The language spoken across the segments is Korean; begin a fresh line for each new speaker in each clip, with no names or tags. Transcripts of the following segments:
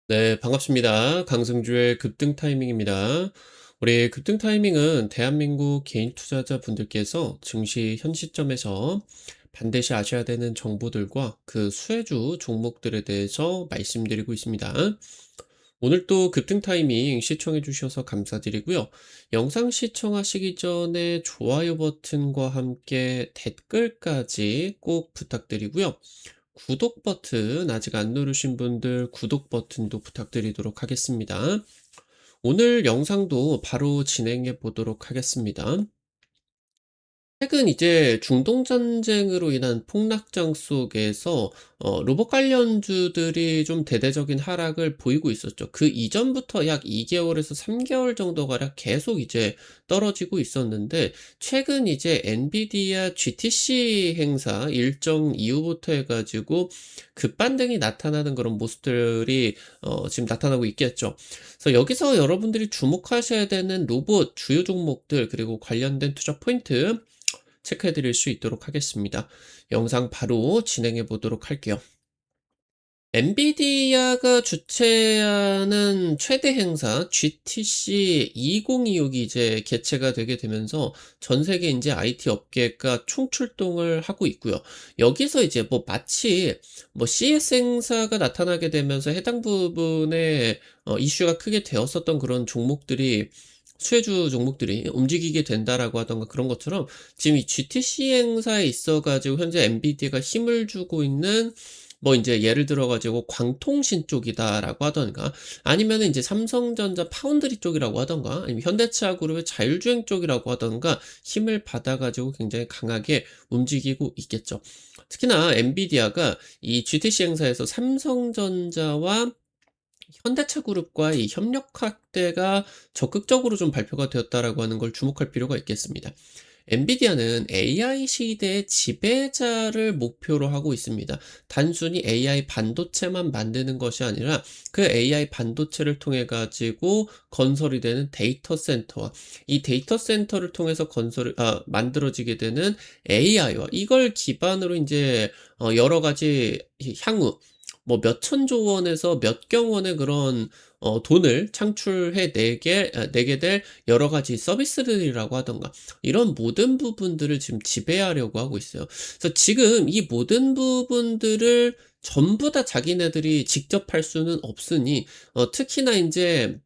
네, 반갑습니다. 강승주의 급등 타이밍입니다. 우리 급등 타이밍은 대한민국 개인 투자자분들께서 증시 현 시점에서 반드시 아셔야 되는 정보들과 그 수혜주 종목들에 대해서 말씀드리고 있습니다. 오늘 또 급등 타이밍 시청해 주셔서 감사드리고요. 영상 시청하시기 전에 좋아요 버튼과 함께 댓글까지 꼭 부탁드리고요. 구독 버튼 아직 안 누르신 분들 구독 버튼도 부탁드리도록 하겠습니다. 오늘 영상도 바로 진행해 보도록 하겠습니다. 최근 이제 중동 전쟁으로 인한 폭락장 속에서 로봇 관련주들이 좀 대대적인 하락을 보이고 있었죠. 그 이전부터 약 2개월에서 3개월 정도 가량 계속 이제 떨어지고 있었는데, 최근 이제 엔비디아 GTC 행사 일정 이후부터 해가지고 급반등이 나타나는 그런 모습들이 지금 나타나고 있겠죠. 그래서 여기서 여러분들이 주목하셔야 되는 로봇 주요 종목들 그리고 관련된 투자 포인트 체크해 드릴 수 있도록 하겠습니다. 영상 바로 진행해 보도록 할게요. 엔비디아가 주최하는 최대 행사 GTC 2026이 이제 개최가 되게 되면서 전 세계 이제 IT 업계가 총출동을 하고 있고요. 여기서 이제 뭐 마치 뭐 CS 행사가 나타나게 되면서 해당 부분에 이슈가 크게 되었었던 그런 종목들이, 수혜주 종목들이 움직이게 된다라고 하던가 그런 것처럼, 지금 이 GTC 행사에 있어 가지고 현재 엔비디아가 힘을 주고 있는, 뭐 이제 예를 들어 가지고 광통신 쪽이다라고 하던가, 아니면은 이제 삼성전자 파운드리 쪽이라고 하던가, 아니면 현대차 그룹의 자율주행 쪽이라고 하던가 힘을 받아 가지고 굉장히 강하게 움직이고 있겠죠. 특히나 엔비디아가 이 GTC 행사에서 삼성전자와 현대차 그룹과의 이 협력 확대가 적극적으로 좀 발표가 되었다라고 하는 걸 주목할 필요가 있겠습니다. 엔비디아는 AI 시대의 지배자를 목표로 하고 있습니다. 단순히 AI 반도체만 만드는 것이 아니라 그 AI 반도체를 통해 가지고 건설이 되는 데이터 센터와 이 데이터 센터를 통해서 만들어지게 되는 AI와 이걸 기반으로 이제 여러 가지 향후 뭐 몇천조 원에서 몇경 원의 그런 돈을 창출해 내게 될 여러 가지 서비스들이라고 하던가, 이런 모든 부분들을 지금 지배하려고 하고 있어요. 그래서 지금 이 모든 부분들을 전부 다 자기네들이 직접 할 수는 없으니, 특히나 인제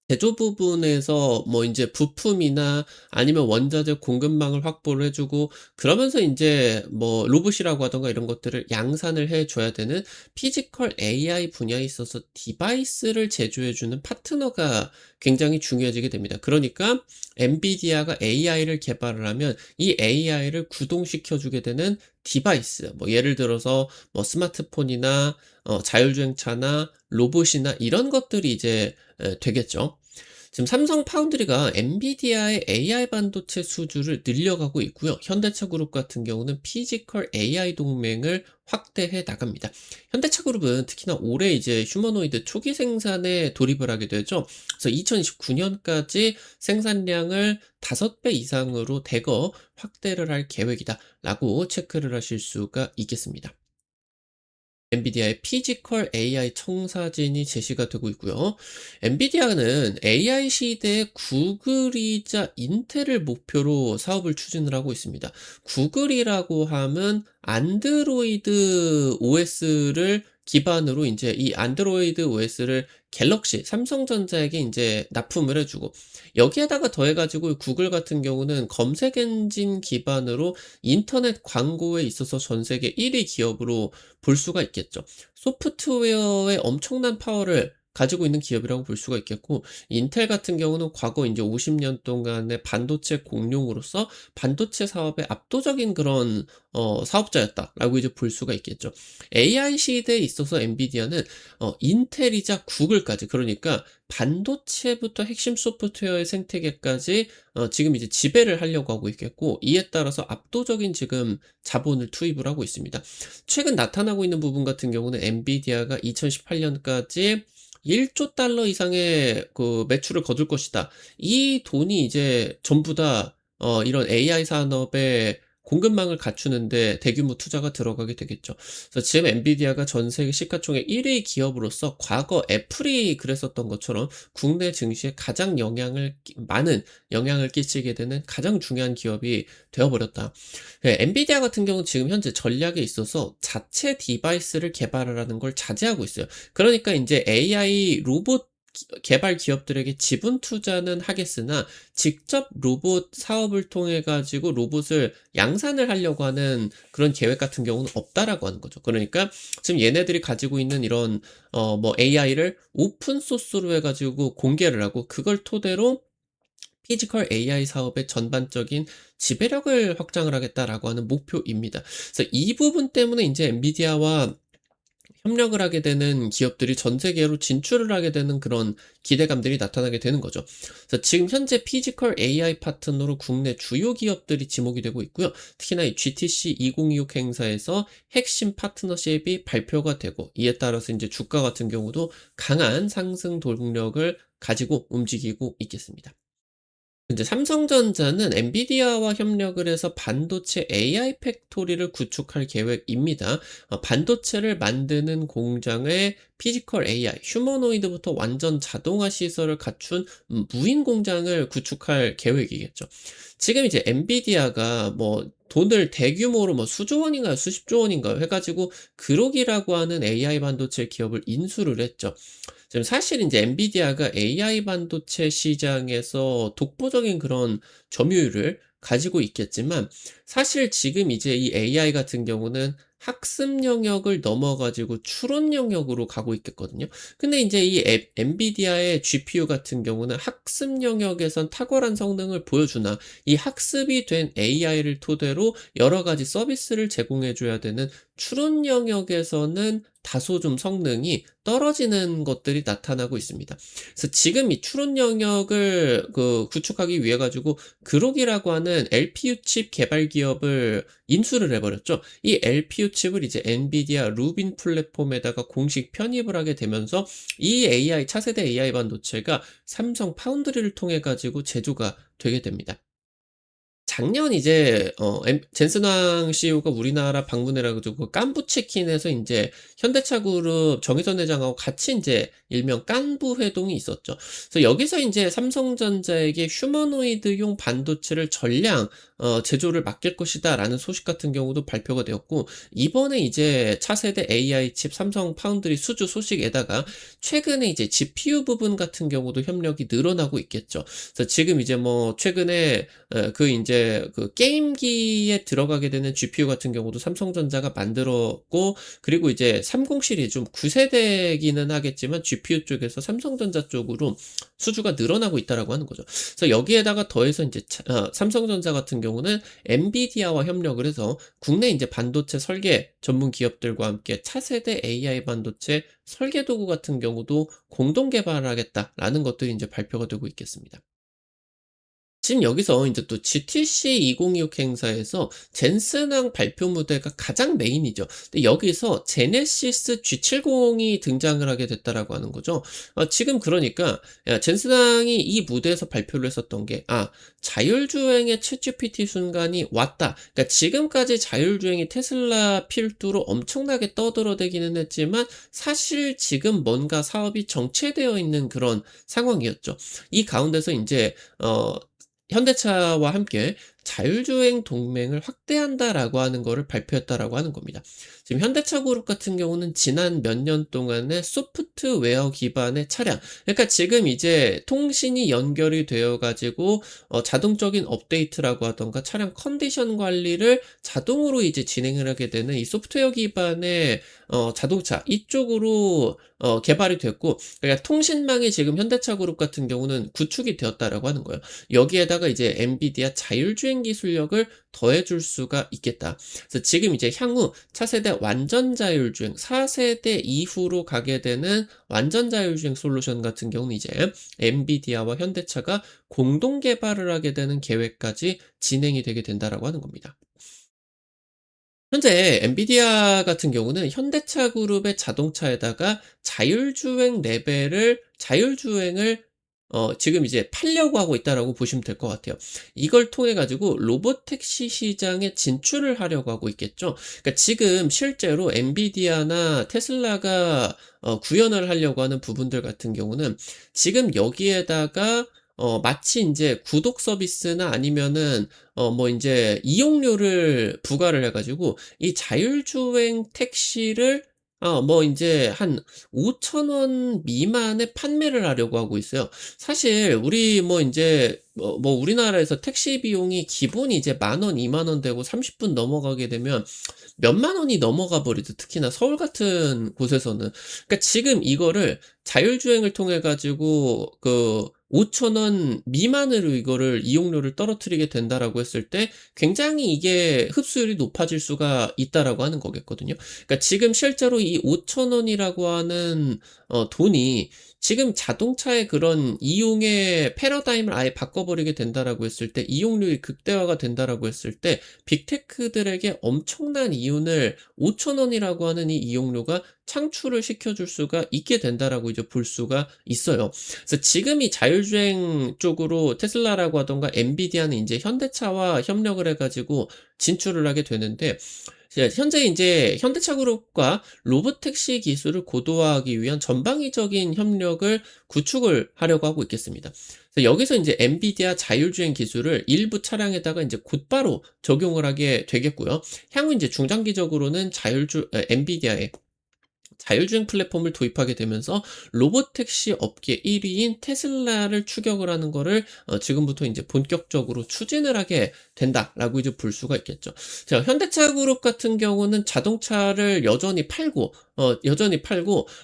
제조 부분에서 뭐 인제 부품이나 아니면 원자재 공급망을 확보를 해 주고, 그러면서 인제 뭐 로봇이라고 하던가 이런 것들을 양산을 해 줘야 되는 피지컬 AI 분야에 있어서 디바이스를 제조해 주는 파트너가 굉장히 중요해지게 됩니다. 그러니까 엔비디아가 AI를 개발을 하면 이 AI를 구동시켜 주게 되는 디바이스, 뭐 예를 들어서 뭐 스마트폰이나 자율주행차나 로봇이나 이런 것들이 이제 되겠죠. 지금 삼성 파운드리가 엔비디아의 AI 반도체 수주를 늘려가고 있고요. 현대차 그룹 같은 경우는 피지컬 AI 동맹을 확대해 나갑니다. 현대차 그룹은 특히나 올해 이제 휴머노이드 초기 생산에 돌입을 하게 되죠. 그래서 2029년까지 생산량을 5배 이상으로 대거 확대를 할 계획이다라고 체크를 하실 수가 있겠습니다. 엔비디아의 피지컬 AI 청사진이 제시가 되고 있고요. 엔비디아는 AI 시대의 구글이자 인텔을 목표로 사업을 추진을 하고 있습니다. 구글이라고 하면 안드로이드 OS를 기반으로 이제 이 안드로이드 OS를 갤럭시, 삼성전자에게 이제 납품을 해주고, 여기에다가 더해가지고 구글 같은 경우는 검색 엔진 기반으로 인터넷 광고에 있어서 전 세계 1위 기업으로 볼 수가 있겠죠. 소프트웨어의 엄청난 파워를 가지고 있는 기업이라고 볼 수가 있겠고, 인텔 같은 경우는 과거 이제 50년 동안의 반도체 공룡으로서 반도체 사업의 압도적인 그런 사업자였다라고 이제 볼 수가 있겠죠. AI 시대에 있어서 엔비디아는 인텔이자 구글까지, 그러니까 반도체부터 핵심 소프트웨어의 생태계까지 지금 이제 지배를 하려고 하고 있겠고, 이에 따라서 압도적인 지금 자본을 투입을 하고 있습니다. 최근 나타나고 있는 부분 같은 경우는 엔비디아가 2018년까지 1조 달러 이상의 그 매출을 거둘 것이다. 이 돈이 이제 전부 다 이런 AI 산업에 공급망을 갖추는 데 대규모 투자가 들어가게 되겠죠. 그래서 지금 엔비디아가 전 세계 시가총액 1위 기업으로서 과거 애플이 그랬었던 것처럼 국내 증시에 가장 많은 영향을 끼치게 되는 가장 중요한 기업이 되어 버렸다. 예, 엔비디아 같은 경우는 지금 현재 전략에 있어서 자체 디바이스를 개발하라는 걸 자제하고 있어요. 그러니까 인제 AI 로봇 개발 기업들에게 지분 투자는 하겠으나 직접 로봇 사업을 통해 가지고 로봇을 양산을 하려고 하는 그런 계획 같은 경우는 없다라고 하는 거죠. 그러니까 지금 얘네들이 가지고 있는 이런 뭐 AI를 오픈 소스로 해 가지고 공개를 하고 그걸 토대로 피지컬 AI 사업의 전반적인 지배력을 확장을 하겠다라고 하는 목표입니다. 그래서 이 부분 때문에 인제 엔비디아와 협력을 하게 되는 기업들이 전 세계로 진출을 하게 되는 그런 기대감들이 나타나게 되는 거죠. 그래서 지금 현재 피지컬 AI 파트너로 국내 주요 기업들이 지목이 되고 있고요. 특히나 이 GTC 2026 행사에서 핵심 파트너십이 발표가 되고 이에 따라서 이제 주가 같은 경우도 강한 상승 동력을 가지고 움직이고 있겠습니다. 이제 삼성전자는 엔비디아와 협력을 해서 반도체 AI 팩토리를 구축할 계획입니다. 반도체를 만드는 공장에 피지컬 AI, 휴머노이드부터 완전 자동화 시설을 갖춘 무인 공장을 구축할 계획이겠죠. 지금 이제 엔비디아가 뭐 돈을 대규모로 뭐 수조 원인가요? 수십조 원인가요? 해 가지고 그록이라고 하는 AI 반도체 기업을 인수를 했죠. 지금 사실 인제 엔비디아가 AI 반도체 시장에서 독보적인 그런 점유율을 가지고 있겠지만 사실 지금 이제 이 AI 같은 경우는 학습 영역을 넘어 가지고 추론 영역으로 가고 있겠거든요. 근데 인제 이 엔비디아의 GPU 같은 경우는 학습 영역에선 탁월한 성능을 보여주나 이 학습이 된 AI를 토대로 여러 가지 서비스를 제공해 줘야 되는 추론 영역에서는 다소 좀 성능이 떨어지는 것들이 나타나고 있습니다. 그래서 지금 이 추론 영역을 구축하기 위해 가지고 그록이라고 하는 LPU 칩 개발 기업을 인수를 해 버렸죠. 이 LPU 칩을 이제 엔비디아 루빈 플랫폼에다가 공식 편입을 하게 되면서 이 AI 차세대 AI 반도체가 삼성 파운드리를 통해 가지고 제조가 되게 됩니다. 작년 이제 젠슨왕 CEO가 우리나라 방문해 가지고 그 깐부 치킨에서 인제 현대차 그룹 정의선 회장하고 같이 인제 일명 깐부 회동이 있었죠. 그래서 여기서 인제 삼성전자에게 휴머노이드용 반도체를 전량 제조를 맡길 것이다라는 소식 같은 경우도 발표가 되었고 이번에 이제 차세대 AI 칩 삼성 파운드리 수주 소식에다가 최근에 이제 GPU 부분 같은 경우도 협력이 늘어나고 있겠죠. 그래서 지금 이제 뭐 최근에 그 인제 그 게임기에 들어가게 되는 GPU 같은 경우도 삼성전자가 만들었고 그리고 이제 30 시리즈 좀 9 세대기는 하겠지만 GPU 쪽에서 삼성전자 쪽으로 수주가 늘어나고 있다라고 하는 거죠. 그래서 여기에다가 더해서 인제 삼성전자 같은 경우는 엔비디아와 협력을 해서 국내 인제 반도체 설계 전문 기업들과 함께 차세대 AI 반도체 설계 도구 같은 경우도 공동 개발하겠다라는 것들이 인제 발표가 되고 있겠습니다. 지금 여기서 인제 또 GTC 2026 행사에서 젠슨왕 발표 무대가 가장 메인이죠. 근데 여기서 제네시스 G70이 등장을 하게 됐다라고 하는 거죠. 지금 그러니까 젠슨왕이 이 무대에서 발표를 했었던 게 자율주행의 챗GPT 순간이 왔다. 그러니까 지금까지 자율주행이 테슬라 필두로 엄청나게 떠들어대기는 했지만 사실 지금 뭔가 사업이 정체되어 있는 그런 상황이었죠. 이 가운데서 인제 현대차와 함께 자율주행 동맹을 확대한다라고 하는 거를 발표했다라고 하는 겁니다. 지금 현대차 그룹 같은 경우는 지난 몇 년 동안의 소프트웨어 기반의 차량, 그러니까 지금 이제 통신이 연결이 되어 가지고 자동적인 업데이트라고 하던가 차량 컨디션 관리를 자동으로 이제 진행을 하게 되는 이 소프트웨어 기반의 자동차 이쪽으로 개발이 됐고 그러니까 통신망이 지금 현대차 그룹 같은 경우는 구축이 되었다라고 하는 거예요. 여기에다가 이제 엔비디아 자율주행 기술력을 더해줄 수가 있겠다. 그래서 지금 이제 향후 차세대 완전 자율주행 4세대 이후로 가게 되는 완전 자율주행 솔루션 같은 경우는 이제 엔비디아와 현대차가 공동 개발을 하게 되는 계획까지 진행이 되게 된다라고 하는 겁니다. 현재 엔비디아 같은 경우는 현대차 그룹의 자동차에다가 자율주행을 지금 이제 팔려고 하고 있다라고 보시면 될 것 같아요. 이걸 통해 가지고 로보택시 시장에 진출을 하려고 하고 있겠죠. 그러니까 지금 실제로 엔비디아나 테슬라가 구현을 하려고 하는 부분들 같은 경우는 지금 여기에다가 마치 인제 구독 서비스나 아니면은 뭐 인제 이용료를 부과를 해 가지고 이 자율주행 택시를 뭐 인제 한 5,000원 미만에 판매를 하려고 하고 있어요. 사실 우리 뭐 인제 뭐 우리나라에서 택시 비용이 기본이 이제 10,000원, 20,000원 되고 30분 넘어가게 되면 몇만 원이 넘어가 버리죠. 특히나 서울 같은 곳에서는. 그러니까 지금 이거를 자율주행을 통해 가지고 5,000원 미만으로 이거를 이용료를 떨어뜨리게 된다라고 했을 때 굉장히 이게 흡수율이 높아질 수가 있다라고 하는 거겠거든요. 그러니까 지금 실제로 이 5,000원이라고 하는 돈이 지금 자동차의 그런 이용의 패러다임을 아예 바꿔버리게 된다라고 했을 때 이용률이 극대화가 된다라고 했을 때 빅테크들에게 엄청난 이윤을 5,000원이라고 하는 이 이용료가 창출을 시켜줄 수가 있게 된다라고 이제 볼 수가 있어요. 그래서 지금 이 자율주행 쪽으로 테슬라라고 하던가 엔비디아는 이제 현대차와 협력을 해가지고 진출을 하게 되는데 현재 이제 현대차 그룹과 로보택시 기술을 고도화하기 위한 전방위적인 협력을 구축을 하려고 하고 있겠습니다. 그래서 여기서 이제 엔비디아 자율주행 기술을 일부 차량에다가 이제 곧바로 적용을 하게 되겠고요. 향후 이제 중장기적으로는 엔비디아의 자율주행 플랫폼을 도입하게 되면서 로보택시 업계 1위인 테슬라를 추격을 하는 거를 지금부터 이제 본격적으로 추진을 하게 된다라고 이제 볼 수가 있겠죠. 자, 현대차 그룹 같은 경우는 자동차를 여전히 팔고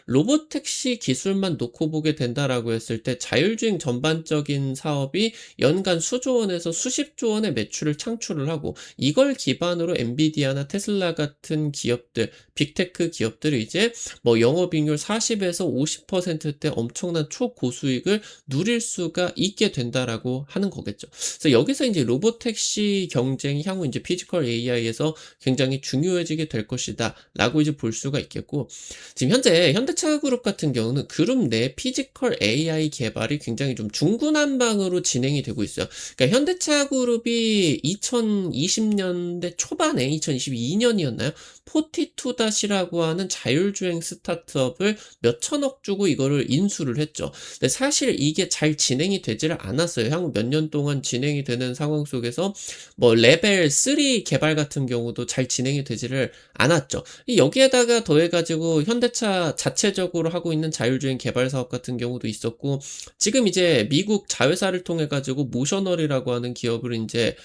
로보택시 기술만 놓고 보게 된다라고 했을 때 자율주행 전반적인 사업이 연간 수조 원에서 수십조 원의 매출을 창출을 하고 이걸 기반으로 엔비디아나 테슬라 같은 기업들, 빅테크 기업들이 이제 뭐 영업이익률 40에서 50%대 엄청난 초고수익을 누릴 수가 있게 된다라고 하는 거겠죠. 그래서 여기서 이제 로보택시 경쟁이 향후 이제 피지컬 AI에서 굉장히 중요해지게 될 것이다라고 이제 볼 수가 있겠고 지금 현재 현대차 그룹 같은 경우는 그룹 내 피지컬 AI 개발이 굉장히 좀 중구난방으로 진행이 되고 있어요. 그러니까 현대차 그룹이 2020년대 초반에 2022년이었나요? 포티투닷이라고 하는 자율주행 스타트업을 몇 천억 주고 이거를 인수를 했죠. 근데 사실 이게 잘 진행이 되지를 않았어요. 향후 몇 년 동안 진행이 되는 상황 속에서 뭐 레벨 3 개발 같은 경우도 잘 진행이 되지를 않았죠. 여기에다가 더해가지고 현대차 자체적으로 하고 있는 자율주행 개발 사업 같은 경우도 있었고 지금 이제 미국 자회사를 통해 가지고 모셔널이라고 하는 기업을 이제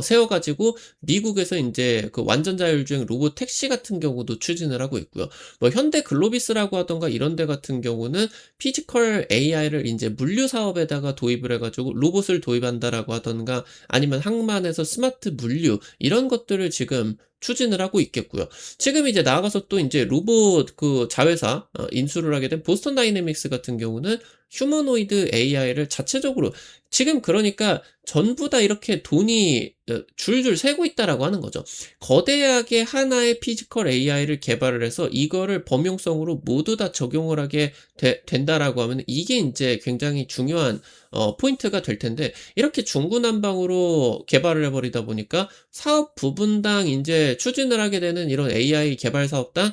세워가지고 미국에서 이제 그 완전 자율주행 로봇 택시 같은 경우도 추진을 하고 있고요. 뭐 현대 글로비스라고 하던가 이런 데 같은 경우는 피지컬 AI를 이제 물류 사업에다가 도입을 해가지고 로봇을 도입한다라고 하던가 아니면 항만에서 스마트 물류 이런 것들을 지금 추진을 하고 있겠고요. 지금 이제 나아가서 또 이제 로봇 그 자회사 인수를 하게 된 보스턴 다이내믹스 같은 경우는 휴머노이드 AI를 자체적으로 지금 그러니까 전부 다 이렇게 돈이 줄줄 새고 있다라고 하는 거죠. 거대하게 하나의 피지컬 AI를 개발을 해서 이거를 범용성으로 모두 다 적용을 하게 된다라고 하면 이게 이제 굉장히 중요한 포인트가 될 텐데 이렇게 중구난방으로 개발을 해버리다 보니까 사업 부분당 이제 추진을 하게 되는 이런 AI 개발 사업당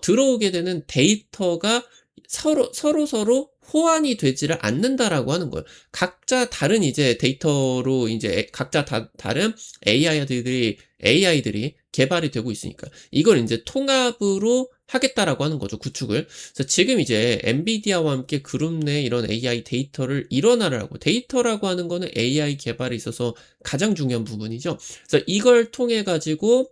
들어오게 되는 데이터가 서로 호환이 되지를 않는다라고 하는 거예요. 각자 다른 이제 데이터로 이제 각자 다른 AI들이 개발이 되고 있으니까 이걸 이제 통합으로 하겠다라고 하는 거죠, 구축을. 그래서 지금 이제 엔비디아와 함께 그룹 내 이런 AI 데이터를 일원화를 하고 데이터라고 하는 거는 AI 개발에 있어서 가장 중요한 부분이죠. 그래서 이걸 통해 가지고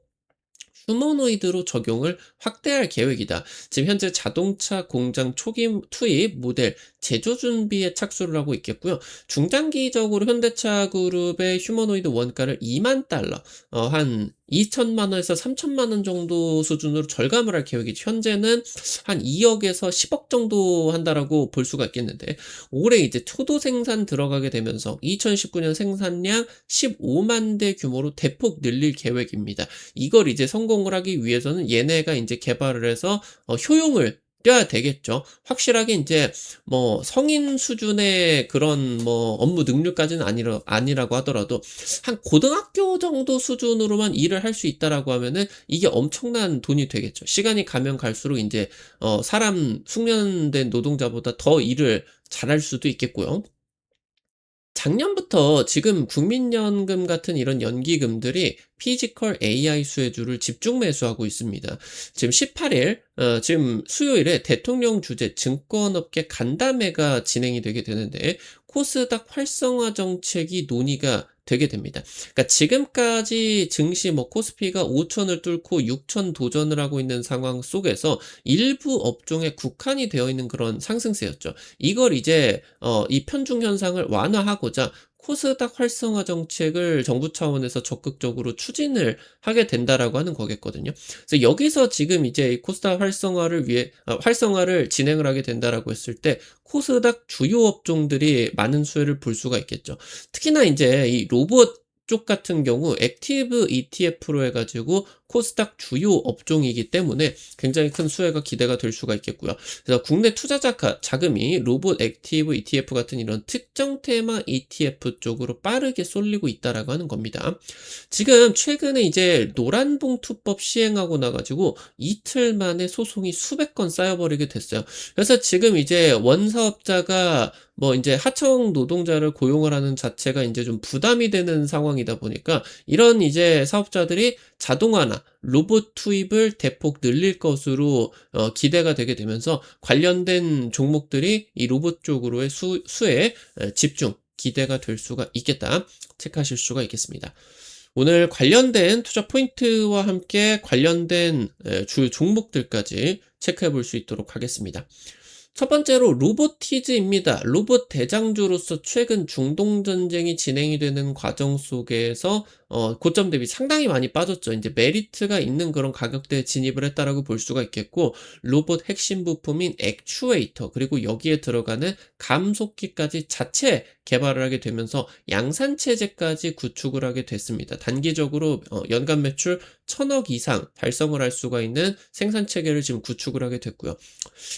휴머노이드로 적용을 확대할 계획이다. 지금 현재 자동차 공장 초기 투입 모델 제조 준비에 착수를 하고 있겠고요. 중장기적으로 현대차 그룹의 휴머노이드 원가를 2만 달러, 한 2천만 원에서 3천만 원 정도 수준으로 절감을 할 계획이죠. 현재는 한 2억에서 10억 정도 한다라고 볼 수가 있겠는데 올해 이제 초도 생산 들어가게 되면서 2019년 생산량 15만 대 규모로 대폭 늘릴 계획입니다. 이걸 이제 성공을 하기 위해서는 얘네가 이제 개발을 해서 효용을 바뀌어야 되겠죠. 확실하게 인제 뭐 성인 수준의 그런 뭐 업무 능률까지는 아니라고 하더라도 한 고등학교 정도 수준으로만 일을 할 수 있다라고 하면은 이게 엄청난 돈이 되겠죠. 시간이 가면 갈수록 인제 사람 숙련된 노동자보다 더 일을 잘할 수도 있겠고요. 작년부터 지금 국민연금 같은 이런 연기금들이 피지컬 AI 수혜주를 집중 매수하고 있습니다. 지금 18일, 지금 수요일에 대통령 주재 증권업계 간담회가 진행이 되게 되는데, 코스닥 활성화 정책이 논의가 되게 됩니다. 그러니까 지금까지 증시 뭐 코스피가 5천을 뚫고 6천 도전을 하고 있는 상황 속에서 일부 업종에 국한이 되어 있는 그런 상승세였죠. 이걸 이제 이 편중 현상을 완화하고자 코스닥 활성화 정책을 정부 차원에서 적극적으로 추진을 하게 된다라고 하는 거겠거든요. 그래서 여기서 지금 이제 이 코스닥 활성화를 위해 활성화를 진행을 하게 된다라고 했을 때 코스닥 주요 업종들이 많은 수혜를 볼 수가 있겠죠. 특히나 이제 이 로봇 쪽 같은 경우 액티브 ETF로 해가지고 코스닥 주요 업종이기 때문에 굉장히 큰 수혜가 기대가 될 수가 있겠고요. 그래서 국내 투자자 자금이 로봇 액티브 ETF 같은 이런 특정 테마 ETF 쪽으로 빠르게 쏠리고 있다라고 하는 겁니다. 지금 최근에 이제 노란봉투법 시행하고 나가지고 이틀 만에 소송이 수백 건 쌓여버리게 됐어요. 그래서 지금 이제 원사업자가 뭐 이제 하청 노동자를 고용을 하는 자체가 이제 좀 부담이 되는 상황이다 보니까 이런 이제 사업자들이 자동화나 로봇 투입을 대폭 늘릴 것으로 기대가 되게 되면서 관련된 종목들이 이 로봇 쪽으로의 수에 집중 기대가 될 수가 있겠다 체크하실 수가 있겠습니다. 오늘 관련된 투자 포인트와 함께 관련된 주 종목들까지 체크해 볼 수 있도록 하겠습니다. 첫 번째로 로보티즈입니다. 로봇 대장주로서 최근 중동 전쟁이 진행이 되는 과정 속에서 고점 대비 상당히 많이 빠졌죠. 이제 메리트가 있는 그런 가격대에 진입을 했다라고 볼 수가 있겠고, 로봇 핵심 부품인 액추에이터 그리고 여기에 들어가는 감속기까지 자체 개발을 하게 되면서 양산 체제까지 구축을 하게 됐습니다. 단기적으로 연간 매출 1,000억 이상 달성을 할 수가 있는 생산 체계를 지금 구축을 하게 됐고요.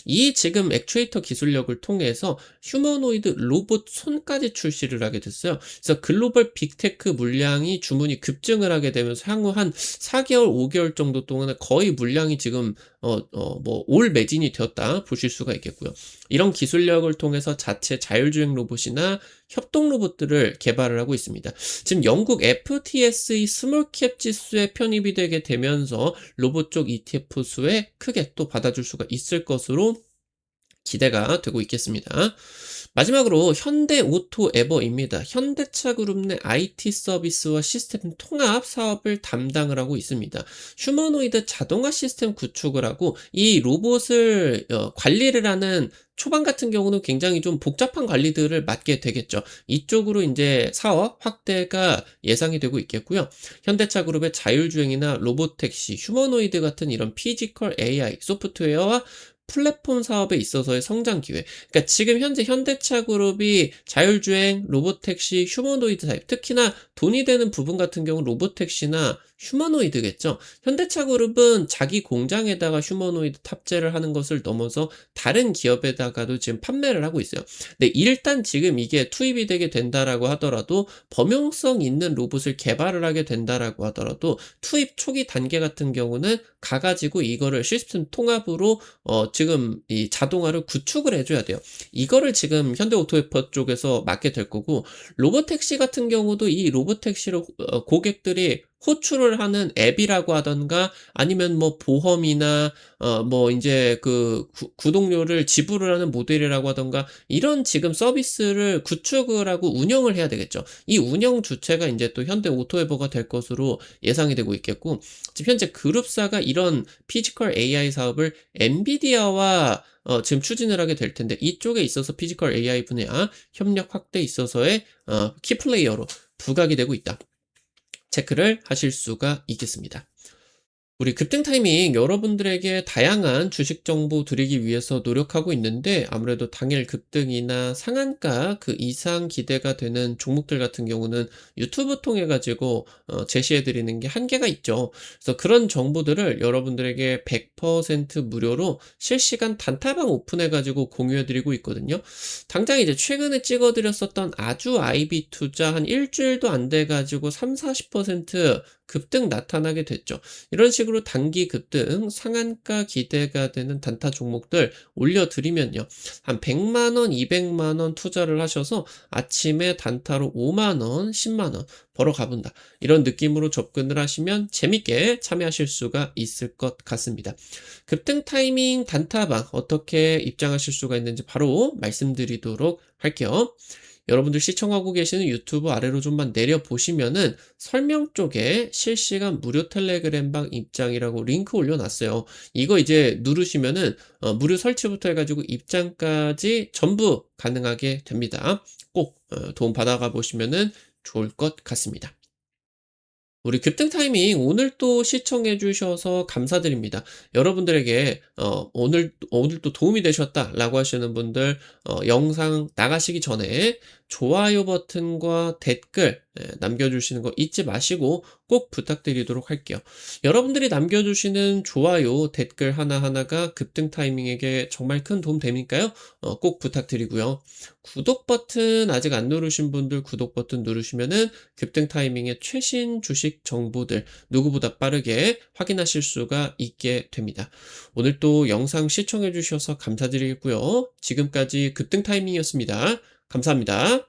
이 지금 액추에이터 기술력을 통해서 휴머노이드 로봇 손까지 출시를 하게 됐어요. 그래서 글로벌 빅테크 물량이 주문이 급증을 하게 되면서 향후 한 4개월, 5개월 정도 동안에 거의 물량이 지금 뭐 올 매진이 되었다 보실 수가 있겠고요. 이런 기술력을 통해서 자체 자율주행 로봇이나 협동 로봇들을 개발을 하고 있습니다. 지금 영국 FTSE 스몰캡 지수에 편입이 되게 되면서 로봇 쪽 ETF 수에 크게 또 받아줄 수가 있을 것으로 기대가 되고 있겠습니다. 마지막으로 현대오토에버입니다. 현대차 그룹 내 IT 서비스와 시스템 통합 사업을 담당을 하고 있습니다. 휴머노이드 자동화 시스템 구축을 하고 이 로봇을 관리를 하는 초반 같은 경우는 굉장히 좀 복잡한 관리들을 맡게 되겠죠. 이쪽으로 이제 사업 확대가 예상이 되고 있겠고요. 현대차 그룹의 자율주행이나 로봇택시, 휴머노이드 같은 이런 피지컬 AI 소프트웨어와 플랫폼 사업에 있어서의 성장 기회. 그러니까 지금 현재 현대차 그룹이 자율주행, 로봇택시, 휴머노이드 타입, 특히나 돈이 되는 부분 같은 경우 로봇택시나 휴머노이드겠죠. 현대차 그룹은 자기 공장에다가 휴머노이드 탑재를 하는 것을 넘어서 다른 기업에다가도 지금 판매를 하고 있어요. 근데 일단 지금 이게 투입이 되게 된다라고 하더라도 범용성 있는 로봇을 개발을 하게 된다라고 하더라도 투입 초기 단계 같은 경우는 가가지고 이거를 시스템 통합으로 지금 이 자동화를 구축을 해줘야 돼요. 이거를 지금 현대오토웨퍼 쪽에서 맡게 될 거고, 로봇택시 같은 경우도 이 로봇택시를 고객들이 호출을 하는 앱이라고 하던가 아니면 뭐 보험이나 뭐 이제 그 구독료를 지불을 하는 모델이라고 하던가 이런 지금 서비스를 구축을 하고 운영을 해야 되겠죠. 이 운영 주체가 이제 또 현대오토에버가 될 것으로 예상이 되고 있겠고, 지금 현재 그룹사가 이런 피지컬 AI 사업을 엔비디아와 지금 추진을 하게 될 텐데, 이쪽에 있어서 피지컬 AI 분야 협력 확대에 있어서의 키플레이어로 부각이 되고 있다. 체크를 하실 수가 있겠습니다. 우리 급등 타이밍 여러분들에게 다양한 주식 정보 드리기 위해서 노력하고 있는데 아무래도 당일 급등이나 상한가 그 이상 기대가 되는 종목들 같은 경우는 유튜브 통해 가지고 제시해 드리는 게 한계가 있죠. 그래서 그런 정보들을 여러분들에게 100% 무료로 실시간 단타방 오픈해 가지고 공유해 드리고 있거든요. 당장 이제 최근에 찍어 드렸었던 아주 아이비 투자 한 일 주일도 안 돼 가지고 30-40% 급등 나타나게 됐죠. 이런 식으로 단기 급등, 상한가 기대가 되는 단타 종목들 올려드리면요. 한 100만 원, 200만 원 투자를 하셔서 아침에 단타로 5만 원, 10만 원 벌어 가본다. 이런 느낌으로 접근을 하시면 재밌게 참여하실 수가 있을 것 같습니다. 급등 타이밍 단타방 어떻게 입장하실 수가 있는지 바로 말씀드리도록 할게요. 여러분들 시청하고 계시는 유튜브 아래로 좀만 내려 보시면은 설명 쪽에 실시간 무료 텔레그램방 입장이라고 링크 올려놨어요. 이거 이제 누르시면은 무료 설치부터 해가지고 입장까지 전부 가능하게 됩니다. 꼭 도움 받아가 보시면은 좋을 것 같습니다. 우리 급등 타이밍 오늘 또 시청해 주셔서 감사드립니다. 여러분들에게 오늘 또 도움이 되셨다라고 하시는 분들 영상 나가시기 전에 좋아요 버튼과 댓글 남겨 주시는 거 잊지 마시고 꼭 부탁드리도록 할게요. 여러분들이 남겨 주시는 좋아요, 댓글 하나하나가 급등 타이밍에게 정말 큰 도움 되니까요. 꼭 부탁드리고요. 구독 버튼 아직 안 누르신 분들 구독 버튼 누르시면은 급등 타이밍의 최신 주식 정보들 누구보다 빠르게 확인하실 수가 있게 됩니다. 오늘 또 영상 시청해 주셔서 감사드리고요. 지금까지 급등 타이밍이었습니다. 감사합니다.